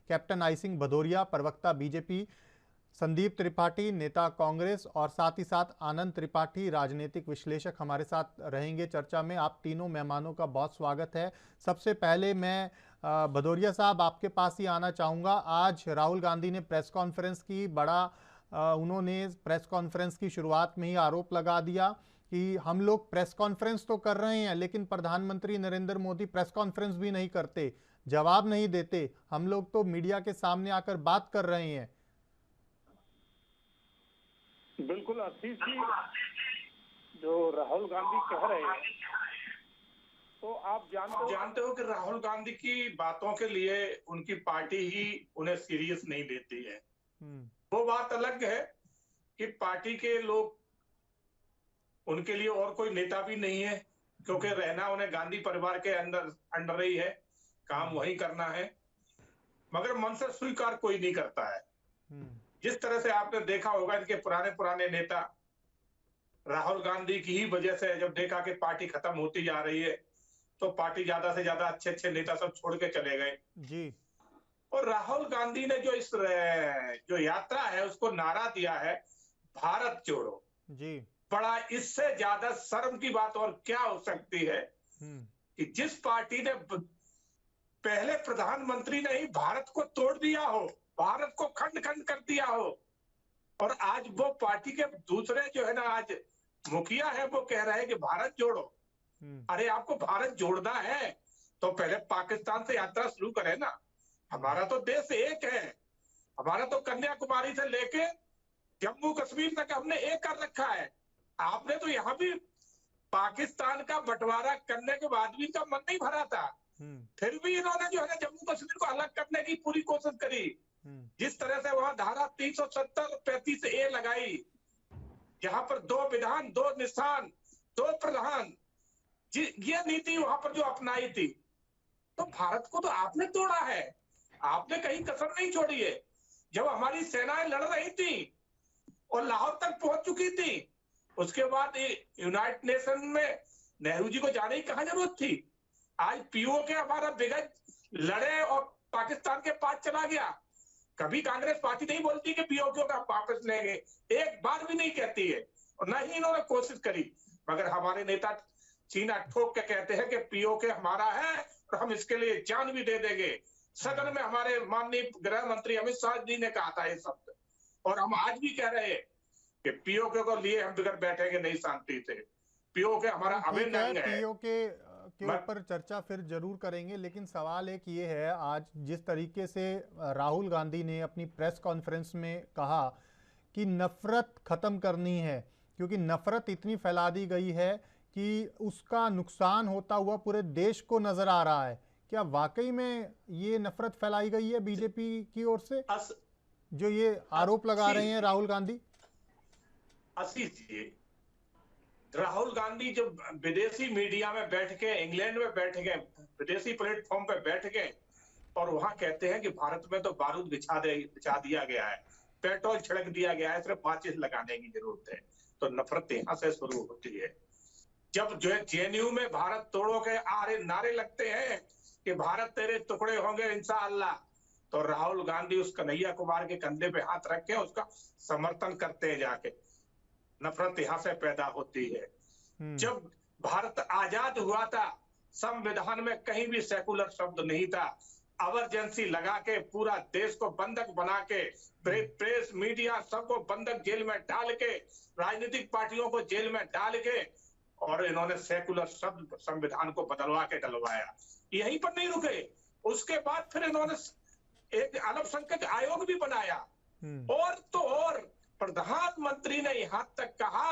Captain I Singh Bhadauria, प्रवक्ता BJP Sandeep Tripathi, नेता कांग्रेस, और साथ ही साथ आनंद त्रिपाठी, राजनीतिक विश्लेषक हमारे साथ रहेंगे चर्चा में। आप तीनों मेहमानों का बहुत स्वागत है। सबसे पहले मैं भदौरिया साहब आपके पास ही आना चाहूँगा। आज राहुल गांधी ने प्रेस कॉन्फ्रेंस की, उन्होंने प्रेस कॉन्फ्रेंस की शुरुआत में ही आरोप लगा दिया कि हम लोग प्रेस कॉन्फ्रेंस तो कर रहे हैं लेकिन प्रधानमंत्री नरेंद्र मोदी प्रेस कॉन्फ्रेंस भी नहीं करते, जवाब नहीं देते, हम लोग तो मीडिया के सामने आकर बात कर रहे हैं। बिल्कुल आशीष जी, जो राहुल गांधी कह रहे हैं, तो आप जानते हो कि राहुल गांधी की बातों के लिए उनकी पार्टी ही उन्हें सीरियस नहीं लेती है। वो बात अलग है कि पार्टी के लोग, उनके लिए और कोई नेता भी नहीं है, क्योंकि रहना उन्हें गांधी परिवार के अंडर ही है, काम वही करना है, मगर मन से स्वीकार कोई नहीं करता है। जिस तरह से आपने देखा होगा, इनके पुराने नेता राहुल गांधी की ही वजह से जब देखा कि पार्टी खत्म होती जा रही है तो पार्टी ज्यादा से ज्यादा अच्छे नेता सब छोड़ के चले गए जी। और राहुल गांधी ने जो यात्रा है उसको नारा दिया है, भारत जोड़ो जी। बड़ा, इससे ज्यादा शर्म की बात और क्या हो सकती है कि जिस पार्टी ने पहले प्रधानमंत्री ने ही भारत को तोड़ दिया हो, भारत को खंड खंड कर दिया हो, और आज वो पार्टी के दूसरे जो है ना, आज मुखिया है, वो कह रहे हैं कि भारत जोड़ो। अरे आपको भारत जोड़ना है तो पहले पाकिस्तान से यात्रा शुरू करें ना। हमारा तो देश एक है, हमारा तो कन्याकुमारी से लेके जम्मू कश्मीर तक हमने एक कर रखा है। आपने तो यहाँ भी पाकिस्तान का बंटवारा करने के बाद भी इनका मन नहीं भरा था, फिर भी इन्होंने जो है ना जम्मू कश्मीर को अलग करने की पूरी कोशिश करी। जिस तरह से वहां धारा 370-35A लगाई, जहां पर 2 विधान 2 निशान 2 प्रधान, ये नीति वहां पर जो अपनाई थी, तो भारत को तो आपने तोड़ा है, आपने कहीं कसर नहीं छोड़ी है। जब हमारी सेनाएं लड़ रही थी और लाहौर तक पहुंच चुकी थी, उसके बाद यूनाइटेड नेशन में नेहरू जी को जाने की कहां जरूरत थी। आज पीओके हमारा बिगड़ लड़े और पाकिस्तान के पास चला गया। कभी कांग्रेस पार्टी नहीं बोलती कि पीओके का वापस लेंगे, एक बार भी नहीं कहती है, और न ही इन्होंने कोशिश करी। मगर हमारे नेता सीना ठोक के कहते हैं कि पीओके हमारा है और हम इसके लिए जान भी दे देंगे। सदन में हमारे माननीय गृह मंत्री अमित शाह जी ने कहा था ये शब्द, और हम आज भी कह रहे हैं कि पीओके को लिए हम बिगड़ बैठेंगे नहीं शांति से। पीओके हमारा अभिन्न अंग है। पीओके के ऊपर चर्चा फिर जरूर करेंगे, लेकिन सवाल एक ये है, आज जिस तरीके से राहुल गांधी ने अपनी प्रेस कॉन्फ्रेंस में कहा कि नफरत खत्म करनी है, क्योंकि नफरत इतनी फैला दी गई है कि उसका नुकसान होता हुआ पूरे देश को नजर आ रहा है। क्या वाकई में ये नफरत फैलाई गई है बीजेपी की ओर से, जो ये आरोप लगा रहे हैं राहुल गांधी? आशीष जी, राहुल गांधी जब विदेशी मीडिया में बैठ के, इंग्लैंड में बैठ गए, विदेशी प्लेटफॉर्म पे बैठ गए और वहां कहते हैं कि भारत में तो बारूद बिछा दिया गया है, पेट्रोल छिड़क दिया गया है, सिर्फ माचिस लगाने की जरूरत है, तो नफरत यहां से शुरू होती है। जब जो है जेएनयू में भारत तोड़ो के नारे लगते हैं कि भारत तेरे टुकड़े होंगे इंशाअल्लाह, तो राहुल गांधी उस कन्हैया कुमार के कंधे पे हाथ रख के उसका समर्थन करते हैं जाके। नफरत यहां से पैदा होती है। जब भारत आजाद हुआ था, संविधान में कहीं भी सेकुलर शब्द नहीं था। इमरजेंसी लगा के पूरा देश को बंधक बना के, प्रेस मीडिया सबको बंधक जेल में डाल के, राजनीतिक पार्टियों को जेल में डाल के, और इन्होंने सेकुलर शब्द संविधान को बदलवा के डलवाया। यहीं पर नहीं रुके, उसके बाद फिर इन्होंने एक अल्पसंख्यक आयोग भी बनाया, और तो और प्रधानमंत्री ने यहां तक कहा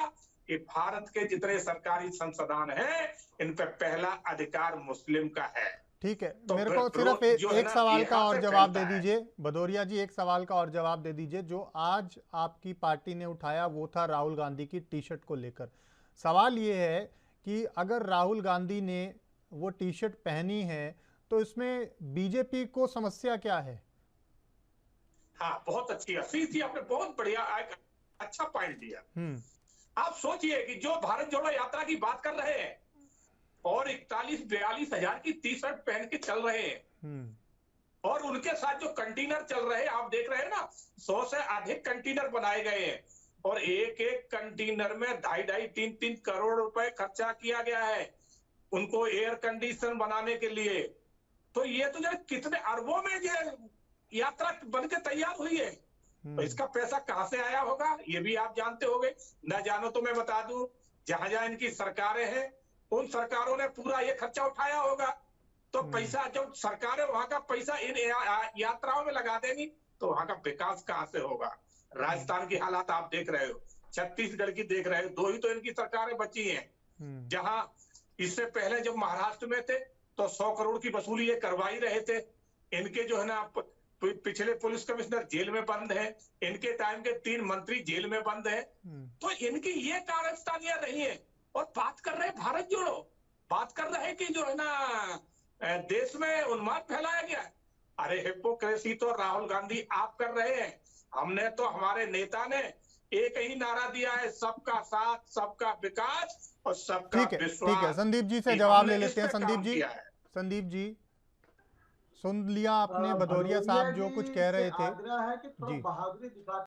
कि भारत के जितने सरकारी संस्थान हैं, इन पे पहला अधिकार मुस्लिम का है। ठीक है, तो मेरे को सिर्फ एक सवाल का और जवाब दे दीजिए भदौरिया जी, एक सवाल का और जवाब दे दीजिए। जो आज आपकी पार्टी ने उठाया वो था राहुल गांधी की टी शर्ट को लेकर। सवाल ये है कि अगर राहुल गांधी ने वो टी शर्ट पहनी है तो इसमें बीजेपी को समस्या क्या है? हाँ, बहुत अच्छी आशीष जी, आपने बहुत बढ़िया अच्छा पॉइंट दिया। आप सोचिए कि जो भारत जोड़ो यात्रा की बात कर रहे हैं और 41-42 हजार की टी शर्ट पहन के चल रहे हैं, और उनके साथ जो कंटेनर चल रहे हैं, आप देख रहे हैं ना, 100 से अधिक कंटेनर बनाए गए हैं और एक एक कंटेनर में 2.5 3 करोड़ रुपए खर्चा किया गया है उनको एयर कंडीशन बनाने के लिए। तो ये तो जो कितने अरबों में ये यात्रा बनकर तैयार हुई है, तो इसका पैसा कहां से आया होगा ये भी आप जानते होंगे। न जानो तो मैं बता दूं, जहां जहां इनकी सरकारें हैं उन सरकारों ने पूरा ये खर्चा उठाया होगा। तो पैसा जब सरकारें वहां का पैसा इन यात्राओं में लगा देंगी तो वहां का विकास कहां से होगा। राजस्थान की हालात आप देख रहे हो, छत्तीसगढ़ की देख रहे हो, 2 ही तो इनकी सरकारें बची हैं। जहां इससे पहले जब महाराष्ट्र में थे तो 100 करोड़ की वसूली ये करवा ही रहे थे। इनके जो है ना पिछले पुलिस कमिश्नर जेल में बंद है, इनके टाइम के 3 मंत्री जेल में बंद है। तो इनकी ये कारस्तानियां रही है। और बात कर रहे हैं भारत जोड़ो, बात कर रहे हैं कि जो है ना देश में उन्माद फैलाया गया। अरे हिपोक्रेसी तो राहुल गांधी आप कर रहे हैं। हमने तो, हमारे नेता ने एक ही नारा दिया है, सबका साथ, सबका विकास और सबका विश्वास। ठीक है, संदीप जी से जवाब ले लेते हैं। संदीप जी सुन लिया आपने भदौरिया साहब जो कुछ कह रहे थे? आग्रह है कि थोड़ा बहादुरी दिखा